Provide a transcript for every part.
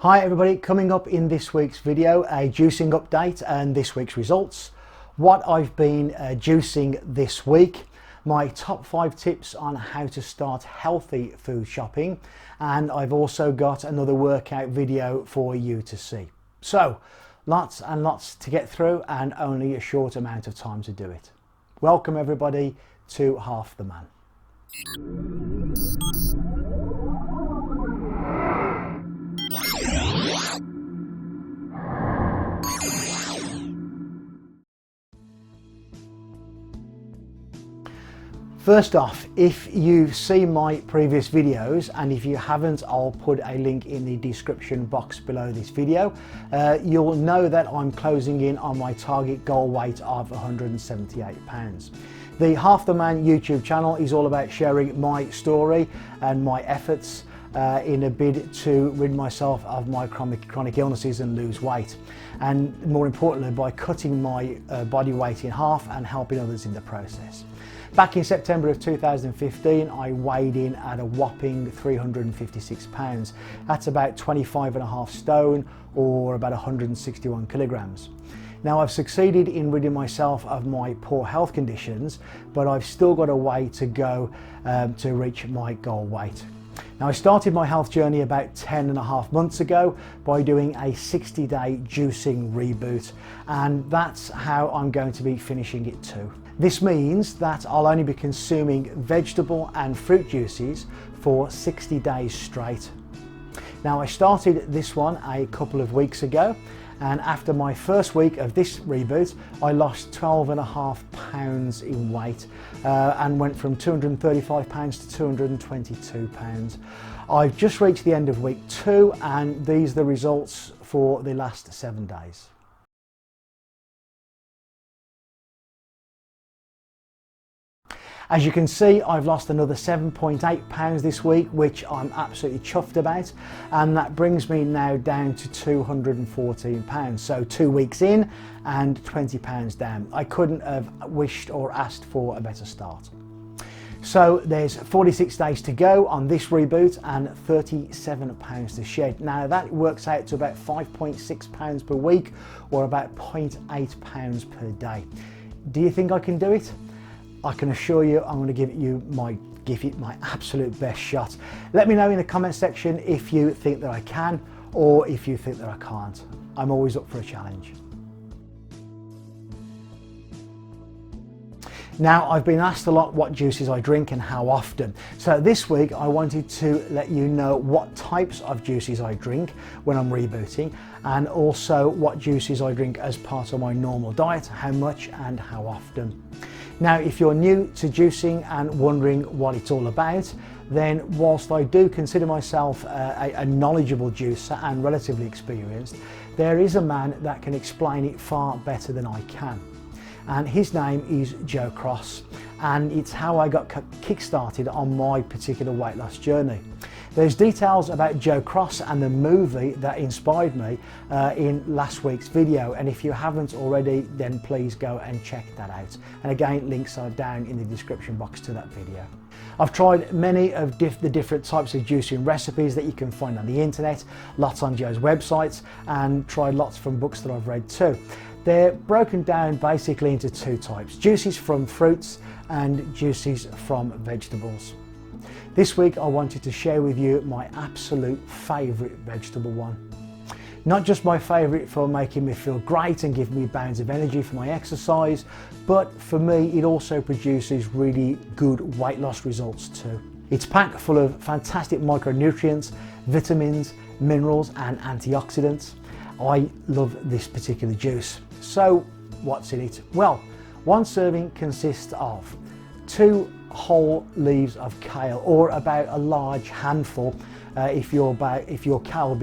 Hi everybody, coming up in this week's video, a juicing update and this week's results, what I've been juicing this week, my top 5 tips on how to start healthy food shopping, and I've also got another workout video for you to see. So lots and lots to get through and only a short amount of time to do it. Welcome everybody to Half the Man. First off, if you've seen my previous videos, and if you haven't, I'll put a link in the description box below this video, you'll know that I'm closing in on my target goal weight of 178 pounds. The Half the Man YouTube channel is all about sharing my story and my efforts in a bid to rid myself of my chronic illnesses and lose weight, and more importantly by cutting my body weight in half and helping others in the process. Back in September of 2015 I weighed in at a whopping 356 pounds. That's about 25.5 stone or about 161 kilograms. Now I've succeeded in ridding myself of my poor health conditions, but I've still got a way to go to reach my goal weight. Now I started my health journey about 10.5 months ago by doing a 60-day juicing reboot, and that's how I'm going to be finishing it too. This means that I'll only be consuming vegetable and fruit juices for 60 days straight. Now I started this one a couple of weeks ago, and after my first week of this reboot I lost 12.5 pounds in weight and went from 235 pounds to 222 pounds. I've just reached the end of week 2 and these are the results for the last 7 days. As you can see, I've lost another 7.8 pounds this week, which I'm absolutely chuffed about, and that brings me now down to 214 pounds. So 2 weeks in and 20 pounds down. I couldn't have wished or asked for a better start. So there's 46 days to go on this reboot and 37 pounds to shed. Now that works out to about 5.6 pounds per week or about 0.8 pounds per day. Do you think I can do it? I can assure you I'm going to give it my absolute best shot. Let me know in the comment section if you think that I can or if you think that I can't. I'm always up for a challenge. Now I've been asked a lot what juices I drink and how often. So this week I wanted to let you know what types of juices I drink when I'm rebooting, and also what juices I drink as part of my normal diet, how much and how often. Now if you're new to juicing and wondering what it's all about, then whilst I do consider myself a knowledgeable juicer and relatively experienced, there is a man that can explain it far better than I can. And his name is Joe Cross, and it's how I got kick-started on my particular weight loss journey. There's details about Joe Cross and the movie that inspired me in last week's video, and if you haven't already then please go and check that out, and again links are down in the description box to that video. I've tried many of the different types of juicing recipes that you can find on the internet, lots on Joe's websites, and tried lots from books that I've read too. They're broken down basically into 2 types, juices from fruits and juices from vegetables. This week I wanted to share with you my absolute favourite vegetable one. Not just my favourite for making me feel great and giving me bounds of energy for my exercise, but for me it also produces really good weight loss results too. It's packed full of fantastic micronutrients, vitamins, minerals and antioxidants. I love this particular juice. So what's in it? Well, one serving consists of 2 whole leaves of kale, or about a large handful if your kale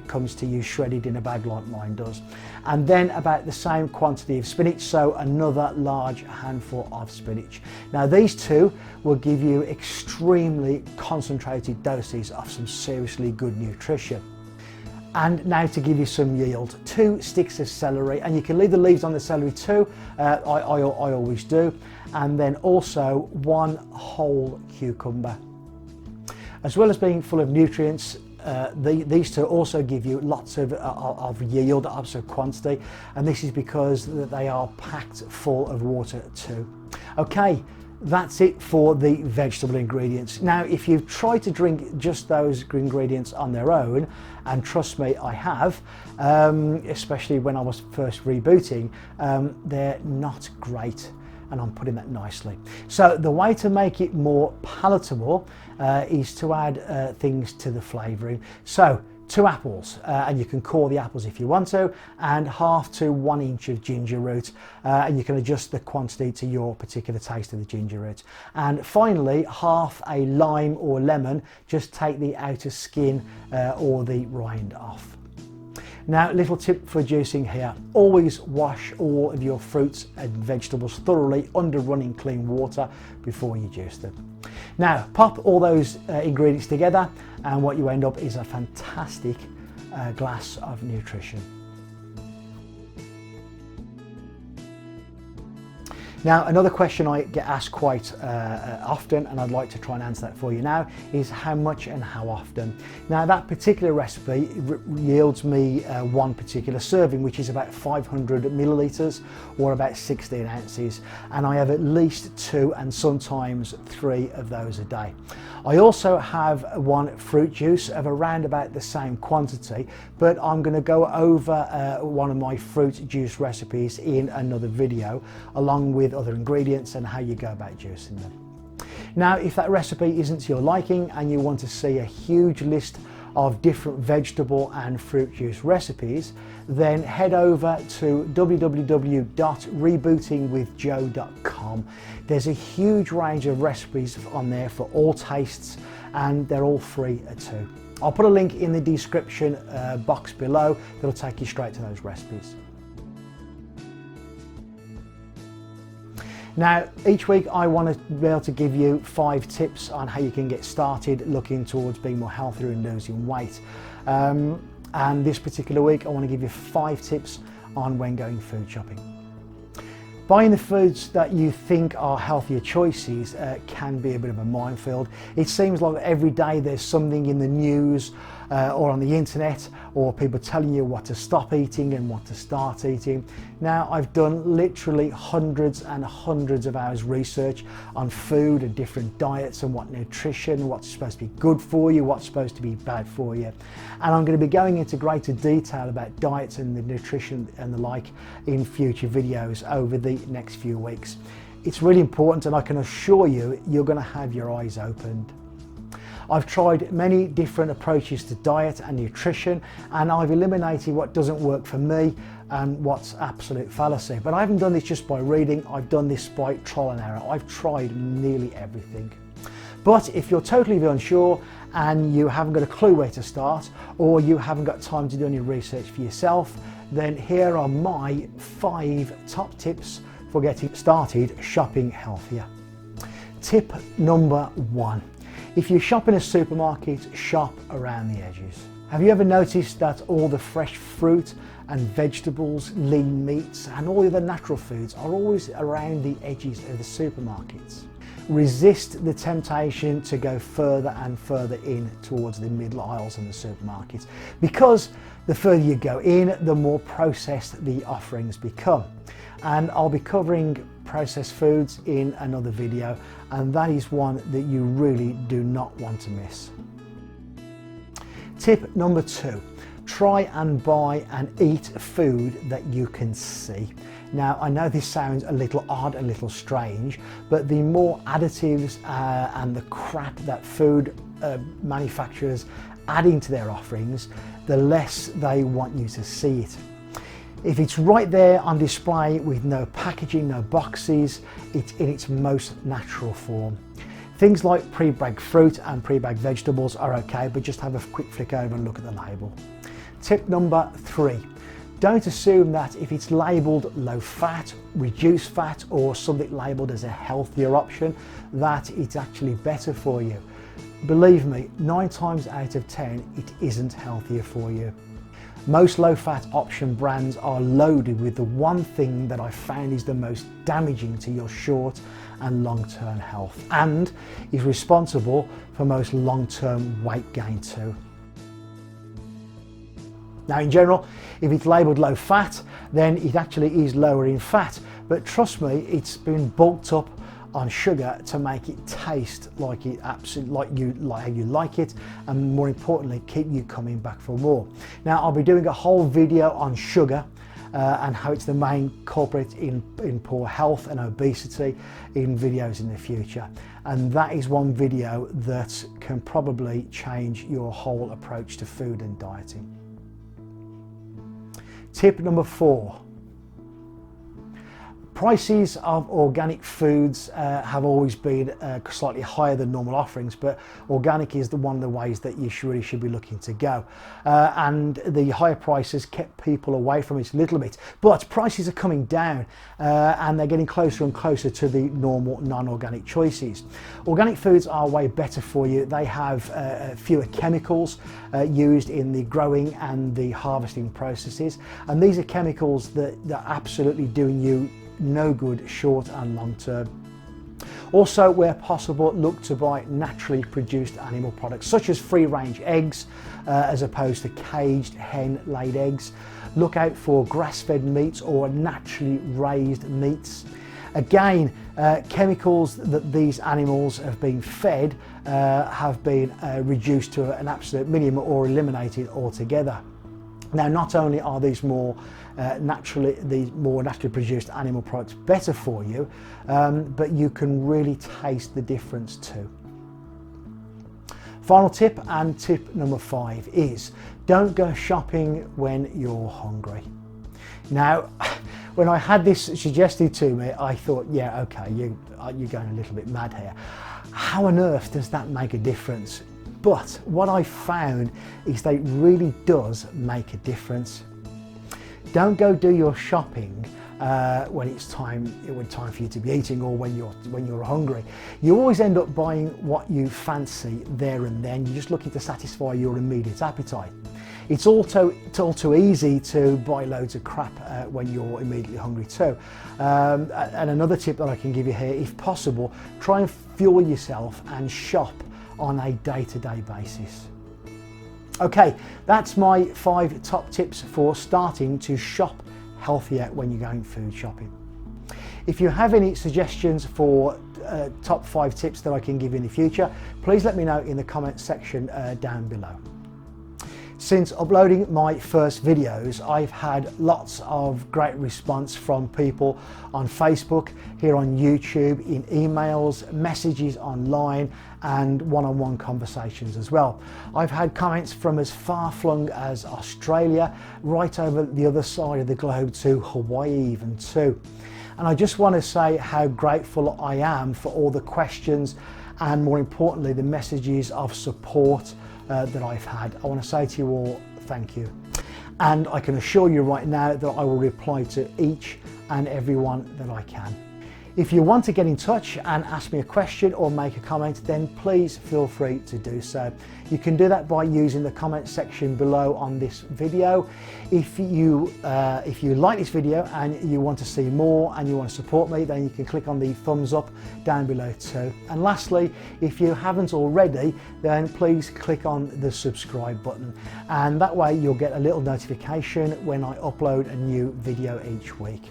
comes to you shredded in a bag like mine does, and then about the same quantity of spinach, so another large handful of spinach. Now these 2 will give you extremely concentrated doses of some seriously good nutrition. And now to give you some yield, 2 sticks of celery, and you can leave the leaves on the celery too, I always do, and then also 1 whole cucumber. As well as being full of nutrients, these two also give you lots of yield, lots of quantity, and this is because they are packed full of water too. Okay, that's it for the vegetable ingredients. Now, if you've tried to drink just those ingredients on their own, and trust me, I have, especially when I was first rebooting, they're not great. And I'm putting that nicely. So the way to make it more palatable is to add things to the flavouring. So 2 apples, and you can core the apples if you want to, and 1/2 to 1 inch of ginger root, and you can adjust the quantity to your particular taste of the ginger root. And finally, 1/2 a lime or lemon, just take the outer skin or the rind off. Now, little tip for juicing here, always wash all of your fruits and vegetables thoroughly under running clean water before you juice them. Now, pop all those ingredients together, and what you end up is a fantastic glass of nutrition. Now, another question I get asked quite often, and I'd like to try and answer that for you now, is how much and how often. Now, that particular recipe yields me one particular serving, which is about 500 millilitres or about 16 ounces, and I have at least 2 and sometimes 3 of those a day. I also have one fruit juice of around about the same quantity, but I'm going to go over one of my fruit juice recipes in another video, along with other ingredients and how you go about juicing them. Now, if that recipe isn't to your liking and you want to see a huge list of different vegetable and fruit juice recipes, then head over to www.rebootingwithjoe.com. There's a huge range of recipes on there for all tastes, and they're all free too. I'll put a link in the description box below that'll take you straight to those recipes. Now, each week I want to be able to give you 5 tips on how you can get started looking towards being more healthier and losing weight. And this particular week I want to give you 5 tips on when going food shopping. Buying the foods that you think are healthier choices can be a bit of a minefield. It seems like every day there's something in the news or on the internet, or people telling you what to stop eating and what to start eating. Now, I've done literally hundreds and hundreds of hours research on food and different diets and what nutrition, what's supposed to be good for you, what's supposed to be bad for you. And I'm going to be going into greater detail about diets and the nutrition and the like in future videos over the next few weeks. It's really important, and I can assure you, you're going to have your eyes opened. I've tried many different approaches to diet and nutrition, and I've eliminated what doesn't work for me and what's absolute fallacy. But I haven't done this just by reading, I've done this by trial and error. I've tried nearly everything. But if you're totally unsure and you haven't got a clue where to start, or you haven't got time to do any research for yourself, then here are my 5 top tips for getting started shopping healthier. Tip number 1. If you shop in a supermarket, shop around the edges. Have you ever noticed that all the fresh fruit and vegetables, lean meats and all the other natural foods are always around the edges of the supermarkets? Resist the temptation to go further and further in towards the middle aisles in the supermarkets, because the further you go in, the more processed the offerings become. And I'll be covering processed foods in another video, and that is one that you really do not want to miss. Tip number 2, try and buy and eat food that you can see. Now, I know this sounds a little odd, a little strange, but the more additives and the crap that food manufacturers add into their offerings, the less they want you to see it. If it's right there on display with no packaging, no boxes, it's in its most natural form. Things like pre-bagged fruit and pre-bagged vegetables are okay, but just have a quick flick over and look at the label. Tip number 3. Don't assume that if it's labelled low fat, reduced fat, or something labelled as a healthier option, that it's actually better for you. Believe me, 9 times out of 10, it isn't healthier for you. Most low-fat option brands are loaded with the one thing that I found is the most damaging to your short and long-term health, and is responsible for most long-term weight gain too. Now in general, if it's labelled low fat, then it actually is lower in fat, but trust me, it's been bulked up on sugar to make it taste like it absolutely like how you like it, and more importantly keep you coming back for more. Now I'll be doing a whole video on sugar and how it's the main culprit in poor health and obesity in videos in the future, and that is one video that can probably change your whole approach to food and dieting. Tip number 4. Prices of organic foods have always been slightly higher than normal offerings, but organic is one of the ways that you really should be looking to go. And the higher prices kept people away from it a little bit, but prices are coming down and they're getting closer and closer to the normal non-organic choices. Organic foods are way better for you. They have fewer chemicals used in the growing and the harvesting processes, and these are chemicals that are absolutely doing you no good short and long term. Also, where possible, look to buy naturally produced animal products such as free range eggs as opposed to caged hen laid eggs. Look out for grass fed meats or naturally raised meats. Again, chemicals that these animals have been fed have been reduced to an absolute minimum or eliminated altogether. Now, not only are these more naturally produced animal products better for you, but you can really taste the difference too. Final tip, and tip number 5, is don't go shopping when you're hungry. Now, when I had this suggested to me, I thought, yeah, okay, you're going a little bit mad here. How on earth does that make a difference? But what I found is that it really does make a difference. Don't go do your shopping when it's time for you to be eating, or when you're hungry. You always end up buying what you fancy there and then. You're just looking to satisfy your immediate appetite. It's all too easy to buy loads of crap when you're immediately hungry too. And another tip that I can give you here, if possible, try and fuel yourself and shop on a day-to-day basis. Okay, that's my 5 top tips for starting to shop healthier when you're going food shopping. If you have any suggestions for top 5 tips that I can give you in the future, please let me know in the comment section down below. Since uploading my first videos, I've had lots of great response from people on Facebook, here on YouTube, in emails, messages online, and one-on-one conversations as well. I've had comments from as far-flung as Australia, right over the other side of the globe to Hawaii even too. And I just want to say how grateful I am for all the questions and, more importantly, the messages of support that I've had. I want to say to you all, thank you. And I can assure you right now that I will reply to each and every one that I can. If you want to get in touch and ask me a question or make a comment, then please feel free to do so. You can do that by using the comment section below on this video. If you like this video and you want to see more and you want to support me, then you can click on the thumbs up down below too. And lastly, if you haven't already, then please click on the subscribe button, and that way you'll get a little notification when I upload a new video each week.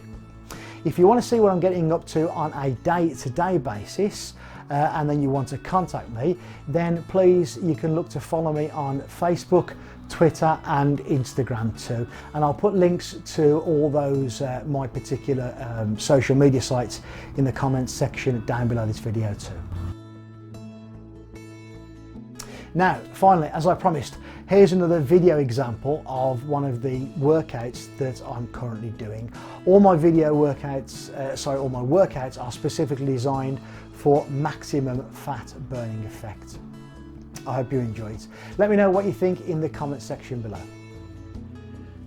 If you want to see what I'm getting up to on a day-to-day basis, and then you want to contact me, then please, you can look to follow me on Facebook, Twitter and Instagram too. And I'll put links to all those my particular social media sites in the comments section down below this video too. Now, finally, as I promised, here's another video example of one of the workouts that I'm currently doing. All my workouts are specifically designed for maximum fat burning effect. I hope you enjoy it. Let me know what you think in the comment section below.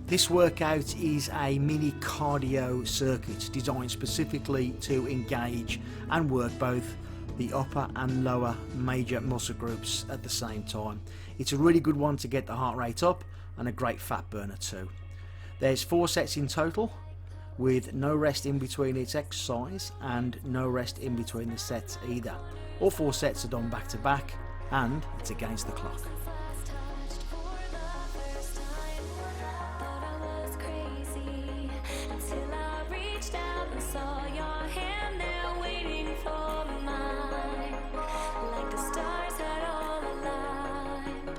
This workout is a mini cardio circuit designed specifically to engage and work both the upper and lower major muscle groups at the same time. It's a really good one to get the heart rate up, and a great fat burner too. There's 4 sets in total, with no rest in between each exercise and no rest in between the sets either. All 4 sets are done back to back, and it's against the clock. saw your hand there waiting for mine, like the stars had all aligned.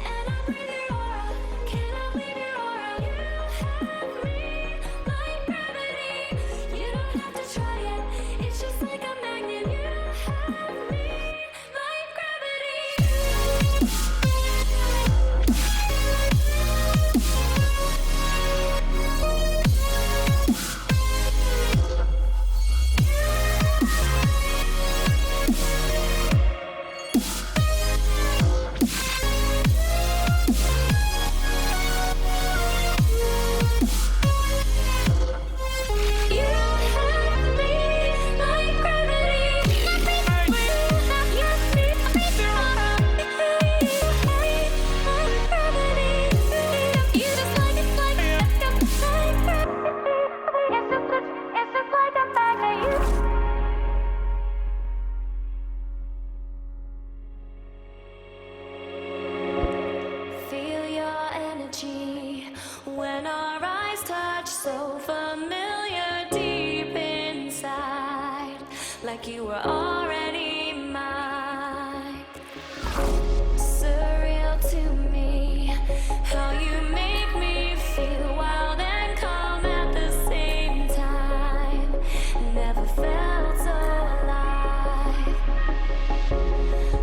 And I breathe your aura, cannot leave your aura. You have me like gravity. You don't have to try it, it's just like a magnet. You have me like gravity. When our eyes touch, so familiar deep inside, like you were already mine. Surreal to me, how you make me feel wild and calm at the same time. Never felt so alive.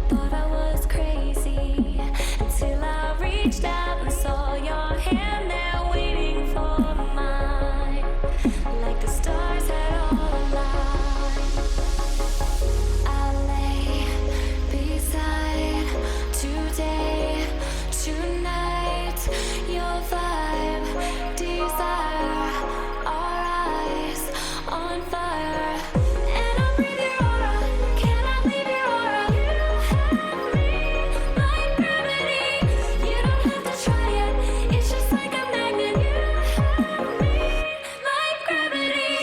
Thought I was crazy until I reached out and saw your hand there. Like the stars had all aligned. I lay beside today, tonight. Your vibe, desire, our eyes on fire. And I breathe your aura, cannot leave your aura. You have me like gravity. You don't have to try it, it's just like a magnet. You have me like gravity.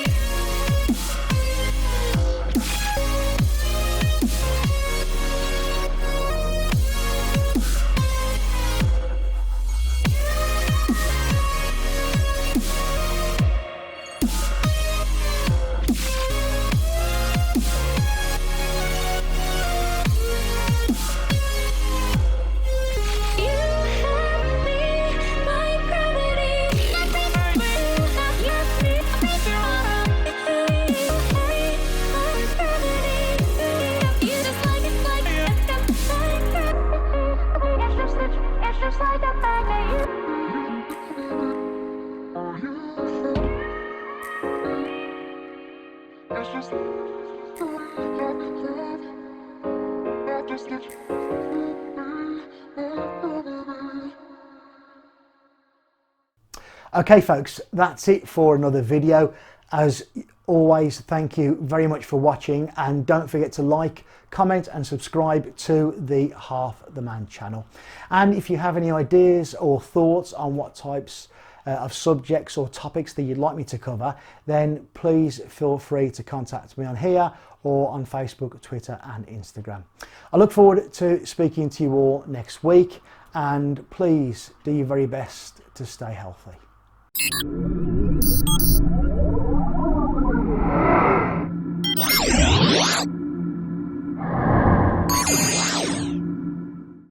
Okay folks, that's it for another video. As always, thank you very much for watching, and don't forget to like, comment and subscribe to the Half the Man channel. And if you have any ideas or thoughts on what types of subjects or topics that you'd like me to cover, then please feel free to contact me on here or on Facebook, Twitter and Instagram. I look forward to speaking to you all next week, and please do your very best to stay healthy.